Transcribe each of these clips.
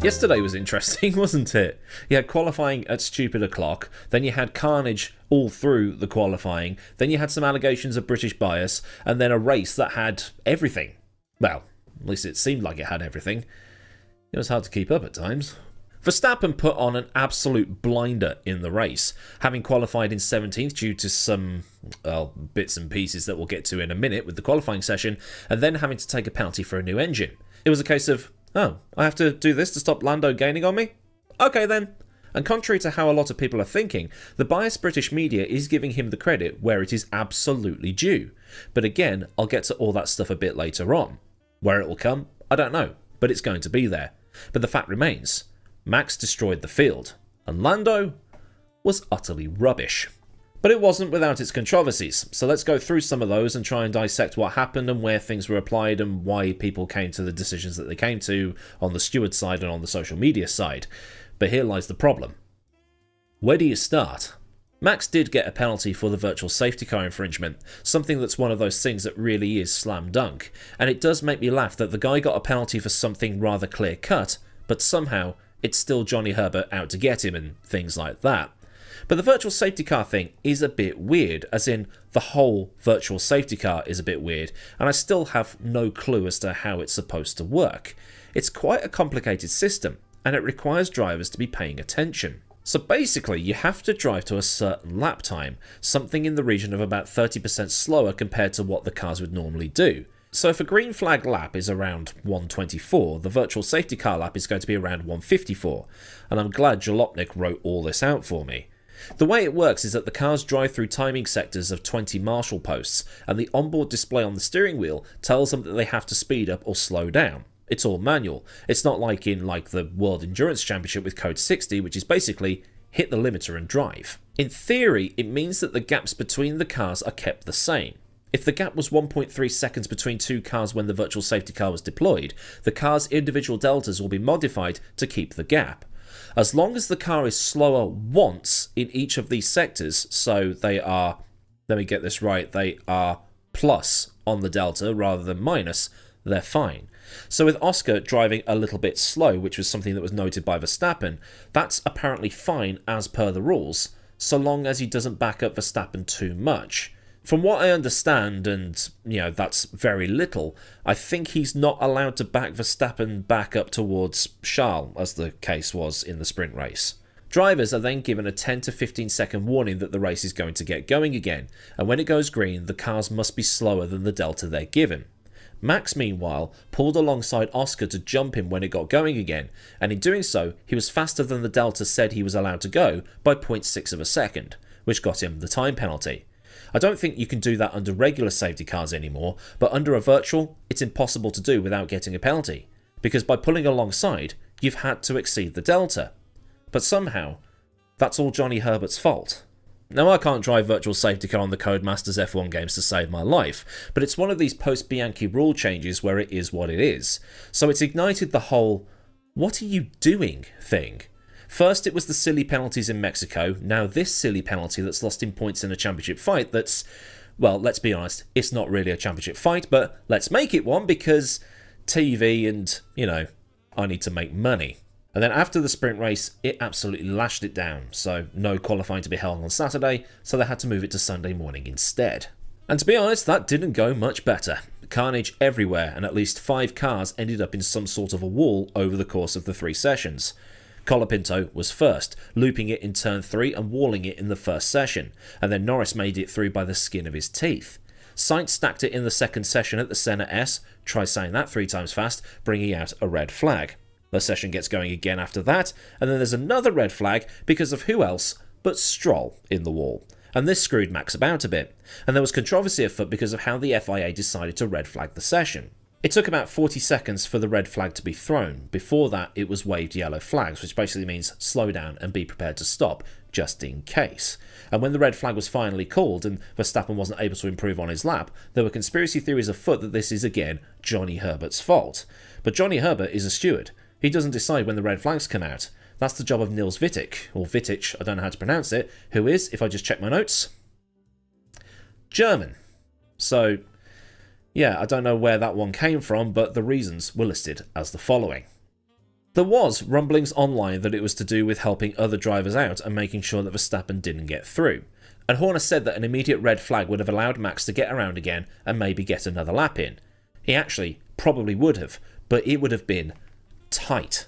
Yesterday was interesting, wasn't it? You had qualifying at stupid o'clock, then you had carnage all through the qualifying, then you had some allegations of British bias, and then a race that had everything. Well, at least it seemed like it had everything. It was hard to keep up at times. Verstappen put on an absolute blinder in the race, having qualified in 17th due to some bits and pieces that we'll get to in a minute with the qualifying session, and then having to take a penalty for a new engine. It was a case of, oh, I have to do this to stop Lando gaining on me? Okay then. And contrary to how a lot of people are thinking, the biased British media is giving him the credit where it is absolutely due. But again, I'll get to all that stuff a bit later on. Where it will come, I don't know, but it's going to be there. But the fact remains, Max destroyed the field, and Lando was utterly rubbish. But it wasn't without its controversies, so let's go through some of those and try and dissect what happened and where things were applied and why people came to the decisions that they came to on the steward side and on the social media side. But here lies the problem. Where do you start? Max did get a penalty for the virtual safety car infringement, something that's one of those things that really is slam dunk, and it does make me laugh that the guy got a penalty for something rather clear cut, but somehow it's still Johnny Herbert out to get him and things like that. But the virtual safety car thing is a bit weird, as in the whole virtual safety car is a bit weird, and I still have no clue as to how it's supposed to work. It's quite a complicated system, and it requires drivers to be paying attention. So basically, you have to drive to a certain lap time, something in the region of about 30% slower compared to what the cars would normally do. So if a green flag lap is around 124, the virtual safety car lap is going to be around 154, and I'm glad Jalopnik wrote all this out for me. The way it works is that the cars drive through timing sectors of 20 marshal posts, and the onboard display on the steering wheel tells them that they have to speed up or slow down. It's all manual. It's not like in the World Endurance Championship with Code 60, which is basically hit the limiter and drive. In theory, it means that the gaps between the cars are kept the same. If the gap was 1.3 seconds between two cars when the virtual safety car was deployed, the car's individual deltas will be modified to keep the gap. As long as the car is slower once in each of these sectors, so they are, let me get this right, they are plus on the delta rather than minus, they're fine. So with Oscar driving a little bit slow, which was something that was noted by Verstappen, that's apparently fine as per the rules, so long as he doesn't back up Verstappen too much. From what I understand, and that's very little, I think he's not allowed to back Verstappen back up towards Charles, as the case was in the sprint race. Drivers are then given a 10 to 15 second warning that the race is going to get going again, and when it goes green, the cars must be slower than the delta they're given. Max, meanwhile, pulled alongside Oscar to jump him when it got going again, and in doing so, he was faster than the delta said he was allowed to go by 0.6 of a second, which got him the time penalty. I don't think you can do that under regular safety cars anymore, but under a virtual, it's impossible to do without getting a penalty, because by pulling alongside, you've had to exceed the delta. But somehow, that's all Johnny Herbert's fault. Now, I can't drive virtual safety car on the Codemasters F1 games to save my life, but it's one of these post-Bianchi rule changes where it is what it is. So it's ignited the whole, what are you doing thing. First, it was the silly penalties in Mexico, now this silly penalty that's lost in points in a championship fight that's, well, let's be honest, it's not really a championship fight, but let's make it one because TV and, I need to make money. And then after the sprint race, it absolutely lashed it down, so no qualifying to be held on Saturday, so they had to move it to Sunday morning instead. And to be honest, that didn't go much better. Carnage everywhere, and at least 5 cars ended up in some sort of a wall over the course of the 3 sessions. Colapinto was first, looping it in turn 3 and walling it in the first session, and then Norris made it through by the skin of his teeth. Sainz stacked it in the second session at the Senna S, try saying that 3 times fast, bringing out a red flag. The session gets going again after that, and then there's another red flag because of who else but Stroll in the wall. And this screwed Max about a bit, and there was controversy afoot because of how the FIA decided to red flag the session. It took about 40 seconds for the red flag to be thrown. Before that, it was waved yellow flags, which basically means slow down and be prepared to stop, just in case. And when the red flag was finally called and Verstappen wasn't able to improve on his lap, there were conspiracy theories afoot that this is again Johnny Herbert's fault. But Johnny Herbert is a steward. He doesn't decide when the red flags come out. That's the job of Nils Wittig, or Wittich, I don't know how to pronounce it, who is, if I just check my notes, German. So, yeah, I don't know where that one came from, but the reasons were listed as the following. There was rumblings online that it was to do with helping other drivers out and making sure that Verstappen didn't get through. And Horner said that an immediate red flag would have allowed Max to get around again and maybe get another lap in. He actually probably would have, but it would have been tight.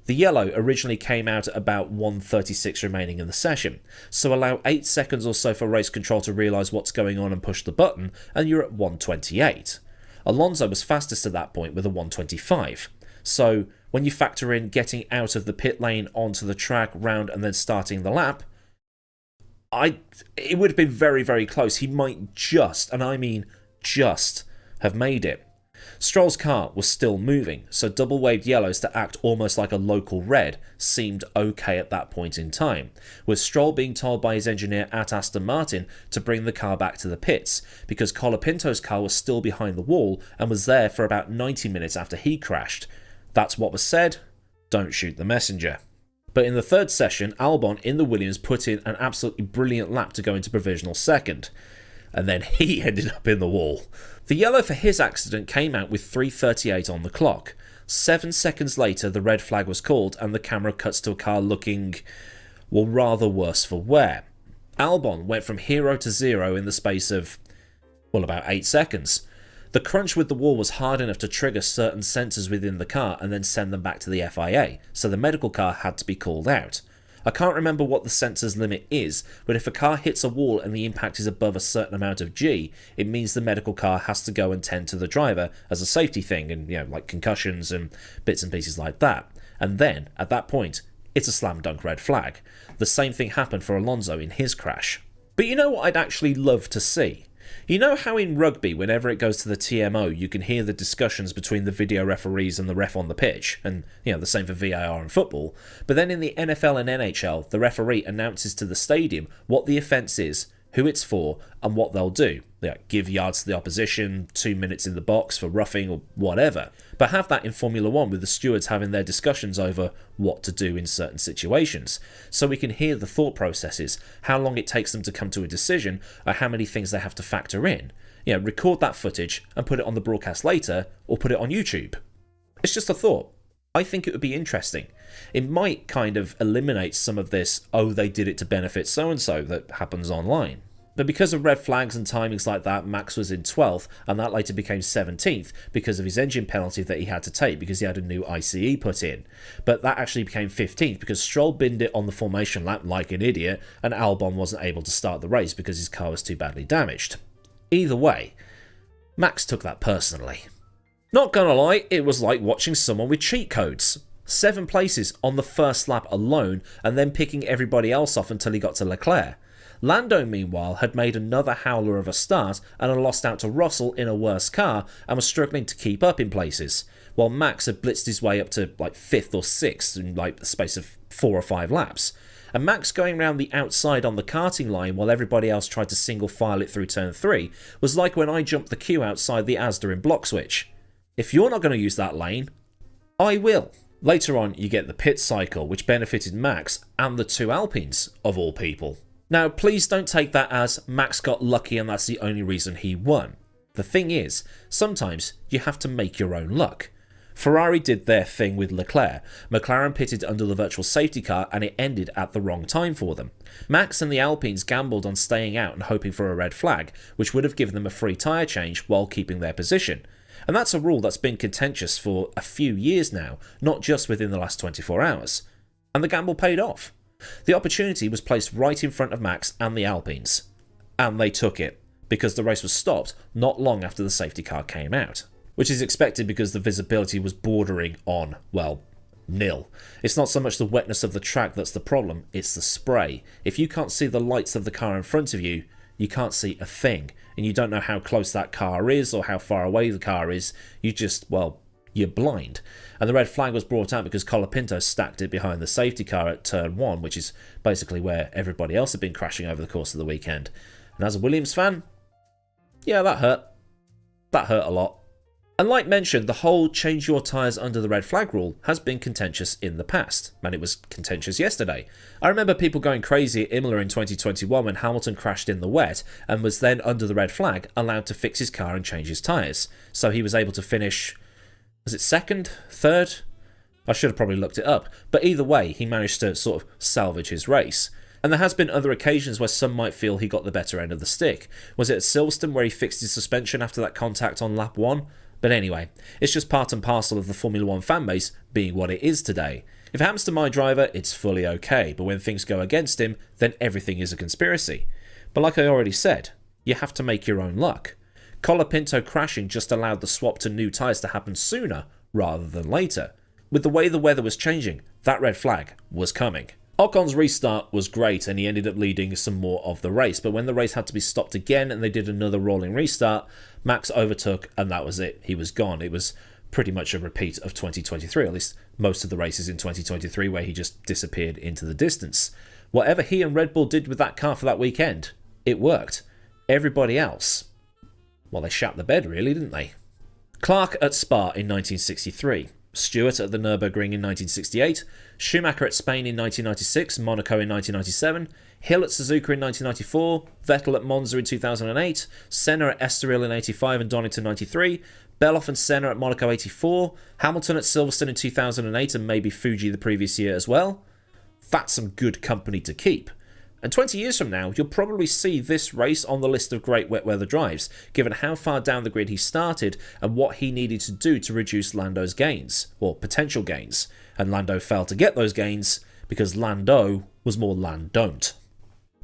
The yellow originally came out at about 1:36 remaining in the session, so allow 8 seconds or so for race control to realise what's going on and push the button, and you're at 1:28. Alonso was fastest at that point with a 1:25. So when you factor in getting out of the pit lane onto the track, round, and then starting the lap, it would have been very, very close. He might just, and I mean just, have made it. Stroll's car was still moving, so double waved yellows to act almost like a local red seemed okay at that point in time, with Stroll being told by his engineer at Aston Martin to bring the car back to the pits, because Colapinto's car was still behind the wall and was there for about 90 minutes after he crashed. That's what was said. Don't shoot the messenger. But in the third session, Albon in the Williams put in an absolutely brilliant lap to go into provisional second. And then he ended up in the wall. The yellow for his accident came out with 3:38 on the clock. 7 seconds later, the red flag was called and the camera cuts to a car looking, well, rather worse for wear. Albon went from hero to zero in the space of, well, about 8 seconds. The crunch with the wall was hard enough to trigger certain sensors within the car and then send them back to the FIA, so the medical car had to be called out. I can't remember what the sensors limit is, but if a car hits a wall and the impact is above a certain amount of G, it means the medical car has to go and tend to the driver as a safety thing, and like concussions and bits and pieces like that. And then, at that point, it's a slam dunk red flag. The same thing happened for Alonso in his crash. But you know what I'd actually love to see? You know how in rugby, whenever it goes to the TMO, you can hear the discussions between the video referees and the ref on the pitch, and the same for VAR in football, but then in the NFL and NHL, the referee announces to the stadium what the offence is, who it's for, and what they'll do. Give yards to the opposition, 2 minutes in the box for roughing or whatever. But have that in Formula 1 with the stewards having their discussions over what to do in certain situations. So we can hear the thought processes, how long it takes them to come to a decision, or how many things they have to factor in. Record that footage and put it on the broadcast later, or put it on YouTube. It's just a thought. I think it would be interesting. It might kind of eliminate some of this, oh, they did it to benefit so-and-so that happens online. But because of red flags and timings like that, Max was in 12th, and that later became 17th because of his engine penalty that he had to take because he had a new ICE put in. But that actually became 15th because Stroll binned it on the formation lap like an idiot, and Albon wasn't able to start the race because his car was too badly damaged. Either way, Max took that personally. Not gonna lie, it was like watching someone with cheat codes. 7 places on the first lap alone, and then picking everybody else off until he got to Leclerc. Lando, meanwhile, had made another howler of a start and had lost out to Russell in a worse car and was struggling to keep up in places, while Max had blitzed his way up to 5th or 6th in the space of 4 or 5 laps. And Max going round the outside on the karting line while everybody else tried to single file it through turn 3 was like when I jumped the queue outside the Asda in Block Switch. If you're not going to use that lane, I will. Later on, you get the pit cycle, which benefited Max and the 2 Alpines, of all people. Now, please don't take that as Max got lucky and that's the only reason he won. The thing is, sometimes you have to make your own luck. Ferrari did their thing with Leclerc. McLaren pitted under the virtual safety car and it ended at the wrong time for them. Max and the Alpines gambled on staying out and hoping for a red flag, which would have given them a free tyre change while keeping their position. And that's a rule that's been contentious for a few years now, not just within the last 24 hours. And the gamble paid off. The opportunity was placed right in front of Max and the Alpines. And they took it, because the race was stopped not long after the safety car came out. Which is expected because the visibility was bordering on, well, nil. It's not so much the wetness of the track that's the problem, it's the spray. If you can't see the lights of the car in front of you, you can't see a thing. And you don't know how close that car is or how far away the car is. You just, well, you're blind. And the red flag was brought out because Colapinto stacked it behind the safety car at turn 1, which is basically where everybody else had been crashing over the course of the weekend. And as a Williams fan, yeah, that hurt. That hurt a lot. And like mentioned, the whole change your tyres under the red flag rule has been contentious in the past, and it was contentious yesterday. I remember people going crazy at Imola in 2021 when Hamilton crashed in the wet and was then under the red flag allowed to fix his car and change his tyres. So he was able to finish, was it 2nd? 3rd? I should have probably looked it up, but either way, he managed to sort of salvage his race. And there has been other occasions where some might feel he got the better end of the stick. Was it at Silverstone where he fixed his suspension after that contact on lap 1? But anyway, it's just part and parcel of the Formula 1 fanbase being what it is today. If it happens to my driver, it's fully okay, but when things go against him, then everything is a conspiracy. But like I already said, you have to make your own luck. Colapinto crashing just allowed the swap to new tyres to happen sooner rather than later. With the way the weather was changing, that red flag was coming. Ocon's restart was great and he ended up leading some more of the race, but when the race had to be stopped again and they did another rolling restart, Max overtook and that was it. He was gone. It was pretty much a repeat of 2023, at least most of the races in 2023 where he just disappeared into the distance. Whatever he and Red Bull did with that car for that weekend, it worked. Everybody else, well, they shat the bed really, didn't they? Clark at Spa in 1963. Stewart at the Nürburgring in 1968, Schumacher at Spain in 1996, Monaco in 1997, Hill at Suzuka in 1994, Vettel at Monza in 2008, Senna at Estoril in 85 and Donington 93, Beloff and Senna at Monaco 84, Hamilton at Silverstone in 2008 and maybe Fuji the previous year as well. That's some good company to keep. And 20 years from now, you'll probably see this race on the list of great wet weather drives, given how far down the grid he started and what he needed to do to reduce Lando's gains, or potential gains. And Lando failed to get those gains because Lando was more Landon't.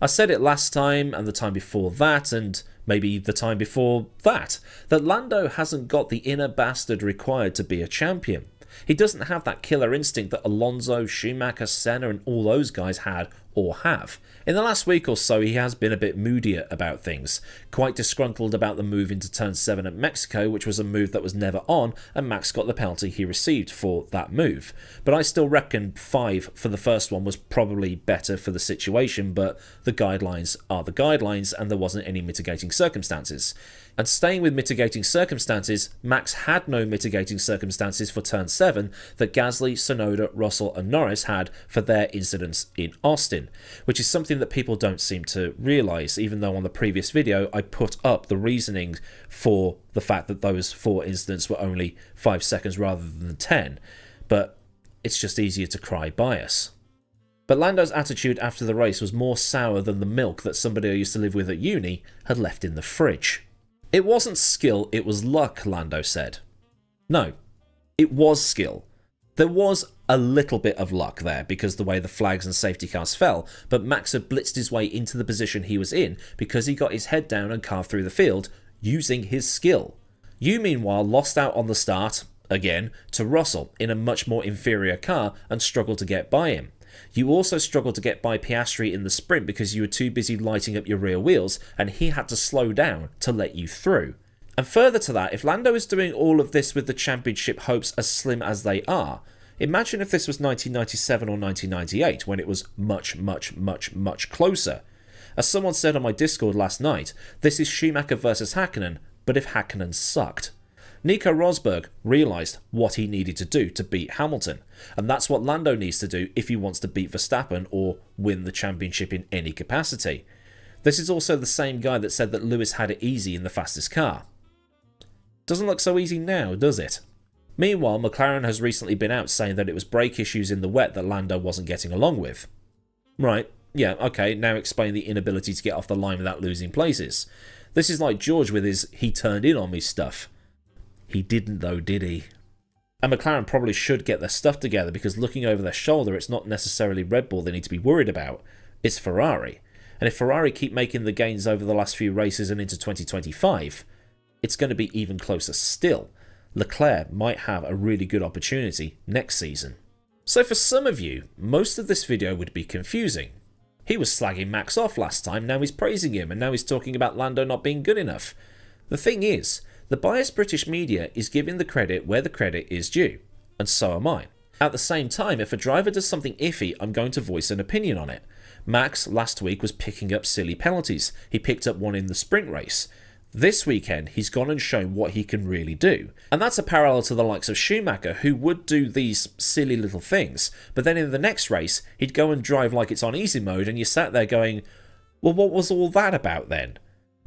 I said it last time and the time before that, and maybe the time before that Lando hasn't got the inner bastard required to be a champion. He doesn't have that killer instinct that Alonso, Schumacher, Senna and all those guys had or have. In the last week or so he has been a bit moodier about things, quite disgruntled about the move into turn 7 at Mexico, which was a move that was never on and Max got the penalty he received for that move. But I still reckon 5 for the first one was probably better for the situation, but the guidelines are the guidelines and there wasn't any mitigating circumstances. And staying with mitigating circumstances, Max had no mitigating circumstances for turn 7 that Gasly, Tsunoda, Russell and Norris had for their incidents in Austin, which is something that people don't seem to realise, even though on the previous video I put up the reasoning for the fact that those 4 incidents were only 5 seconds rather than 10, but it's just easier to cry bias. But Lando's attitude after the race was more sour than the milk that somebody I used to live with at uni had left in the fridge. It wasn't skill, it was luck, Lando said. No, it was skill. There was a little bit of luck there because the way the flags and safety cars fell, but Max had blitzed his way into the position he was in because he got his head down and carved through the field using his skill. You, meanwhile, lost out on the start, again, to Russell in a much more inferior car and struggled to get by him. You also struggled to get by Piastri in the sprint because you were too busy lighting up your rear wheels and he had to slow down to let you through. And further to that, if Lando is doing all of this with the championship hopes as slim as they are, imagine if this was 1997 or 1998 when it was much, much, much, much closer. As someone said on my Discord last night, this is Schumacher versus Häkkinen, but if Häkkinen sucked. Nico Rosberg realised what he needed to do to beat Hamilton, and that's what Lando needs to do if he wants to beat Verstappen or win the championship in any capacity. This is also the same guy that said that Lewis had it easy in the fastest car. Doesn't look so easy now, does it? Meanwhile, McLaren has recently been out saying that it was brake issues in the wet that Lando wasn't getting along with. Right, yeah, okay, now explain the inability to get off the line without losing places. This is like George with his "he turned in on me" stuff. He didn't though, did he? And McLaren probably should get their stuff together because looking over their shoulder, it's not necessarily Red Bull they need to be worried about, it's Ferrari. And if Ferrari keep making the gains over the last few races and into 2025, it's going to be even closer still. Leclerc might have a really good opportunity next season. So for some of you, most of this video would be confusing. He was slagging Max off last time, now he's praising him, and now he's talking about Lando not being good enough. The thing is, the biased British media is giving the credit where the credit is due, and so am I. At the same time, if a driver does something iffy, I'm going to voice an opinion on it. Max last week was picking up silly penalties. He picked up one in the sprint race. This weekend, he's gone and shown what he can really do. And that's a parallel to the likes of Schumacher, who would do these silly little things, but then in the next race, he'd go and drive like it's on easy mode, and you sat there going, well, what was all that about then?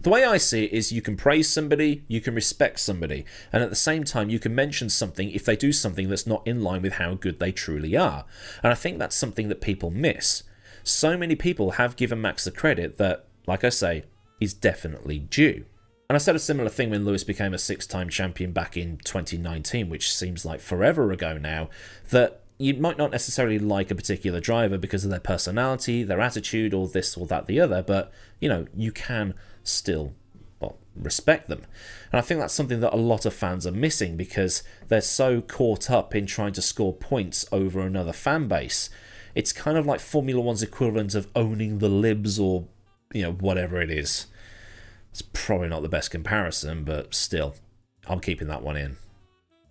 The way I see it is you can praise somebody, you can respect somebody, and at the same time you can mention something if they do something that's not in line with how good they truly are. And I think that's something that people miss. So many people have given Max the credit that, like I say, is definitely due. And I said a similar thing when Lewis became a 6-time champion back in 2019, which seems like forever ago now, that you might not necessarily like a particular driver because of their personality, their attitude, or this or that, the other, but, you can still, respect them. And I think that's something that a lot of fans are missing because they're so caught up in trying to score points over another fan base. It's kind of like Formula One's equivalent of owning the libs or, whatever it is. It's probably not the best comparison, but still, I'm keeping that one in.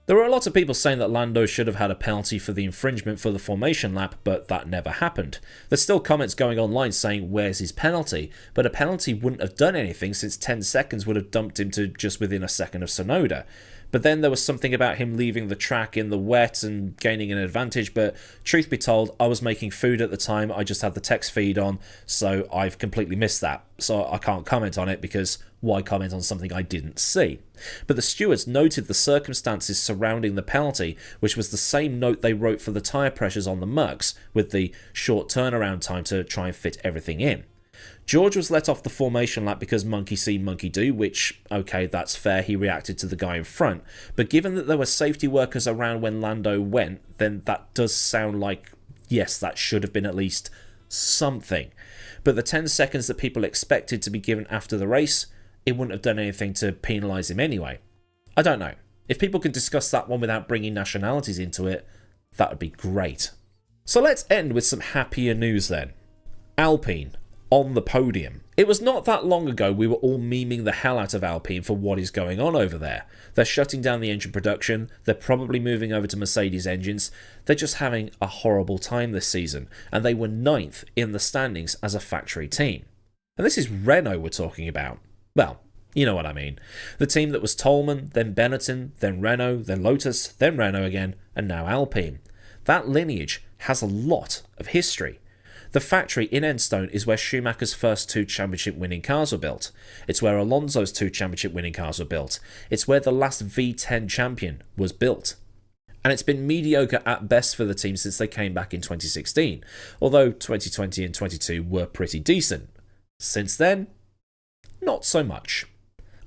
There were a lot of people saying that Lando should have had a penalty for the infringement for the formation lap, but that never happened. There's still comments going online saying, where's his penalty? But a penalty wouldn't have done anything since 10 seconds would have dumped him to just within a second of Tsunoda. But then there was something about him leaving the track in the wet and gaining an advantage, but truth be told, I was making food at the time, I just had the text feed on, so I've completely missed that. So I can't comment on it because why comment on something I didn't see? But the stewards noted the circumstances surrounding the penalty, which was the same note they wrote for the tyre pressures on the mucks, with the short turnaround time to try and fit everything in. George was let off the formation lap because monkey see, monkey do, which, okay, that's fair, he reacted to the guy in front. But given that there were safety workers around when Lando went, then that does sound like, yes, that should have been at least something. But the 10 seconds that people expected to be given after the race, it wouldn't have done anything to penalise him anyway. I don't know. If people could discuss that one without bringing nationalities into it, that would be great. So let's end with some happier news then. Alpine on the podium. It was not that long ago we were all memeing the hell out of Alpine for what is going on over there. They're shutting down the engine production, they're probably moving over to Mercedes engines, they're just having a horrible time this season, and they were 9th in the standings as a factory team. And this is Renault we're talking about. Well, you know what I mean. The team that was Toleman, then Benetton, then Renault, then Lotus, then Renault again, and now Alpine. That lineage has a lot of history. The factory in Enstone is where Schumacher's first 2 championship-winning cars were built. It's where Alonso's 2 championship-winning cars were built. It's where the last V10 champion was built. And it's been mediocre at best for the team since they came back in 2016, although 2020 and 22 were pretty decent. Since then, not so much.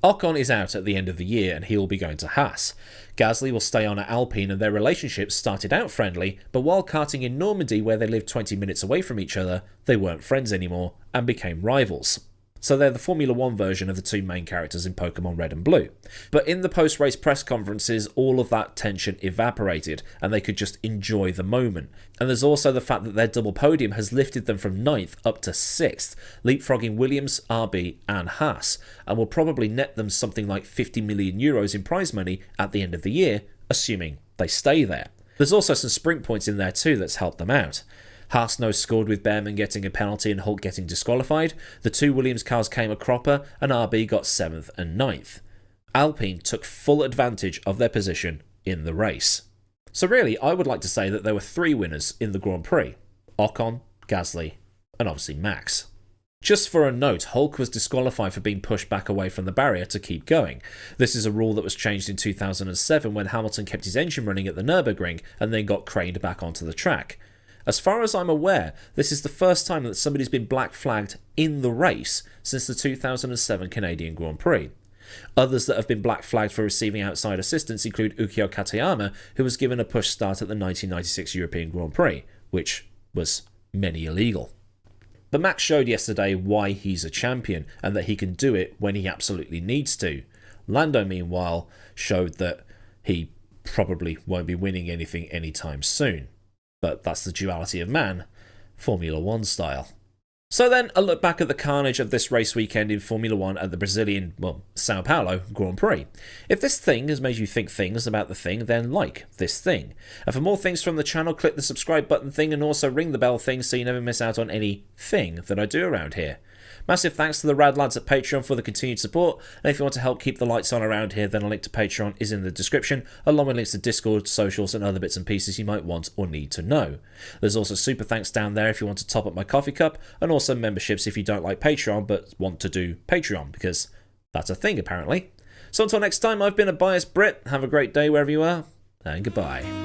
Ocon is out at the end of the year and he will be going to Haas. Gasly will stay on at Alpine and their relationship started out friendly, but while karting in Normandy where they lived 20 minutes away from each other, they weren't friends anymore and became rivals. So they're the Formula 1 version of the 2 main characters in Pokemon Red and Blue. But in the post-race press conferences, all of that tension evaporated and they could just enjoy the moment. And there's also the fact that their double podium has lifted them from 9th up to 6th, leapfrogging Williams, RB and Haas, and will probably net them something like €50 million in prize money at the end of the year, assuming they stay there. There's also some sprint points in there too that's helped them out. Haas no scored with Behrman getting a penalty and Hulk getting disqualified. The 2 Williams cars came a cropper and RB got 7th and 9th. Alpine took full advantage of their position in the race. So really, I would like to say that there were 3 winners in the Grand Prix. Ocon, Gasly, and obviously Max. Just for a note, Hulk was disqualified for being pushed back away from the barrier to keep going. This is a rule that was changed in 2007 when Hamilton kept his engine running at the Nürburgring and then got craned back onto the track. As far as I'm aware, this is the first time that somebody's been black flagged in the race since the 2007 Canadian Grand Prix. Others that have been black flagged for receiving outside assistance include Ukyo Katayama, who was given a push start at the 1996 European Grand Prix, which was many illegal. But Max showed yesterday why he's a champion and that he can do it when he absolutely needs to. Lando, meanwhile, showed that he probably won't be winning anything anytime soon. But that's the duality of man, Formula 1 style. So then, a look back at the carnage of this race weekend in Formula 1 at the Brazilian, Sao Paulo Grand Prix. If this thing has made you think things about the thing, then like this thing. And for more things from the channel, click the subscribe button thing and also ring the bell thing so you never miss out on any thing that I do around here. Massive thanks to the rad lads at Patreon for the continued support, and if you want to help keep the lights on around here, then a link to Patreon is in the description, along with links to Discord, socials, and other bits and pieces you might want or need to know. There's also super thanks down there if you want to top up my coffee cup, and also memberships if you don't like Patreon but want to do Patreon, because that's a thing apparently. So until next time, I've been a biased Brit. Have a great day wherever you are, and goodbye.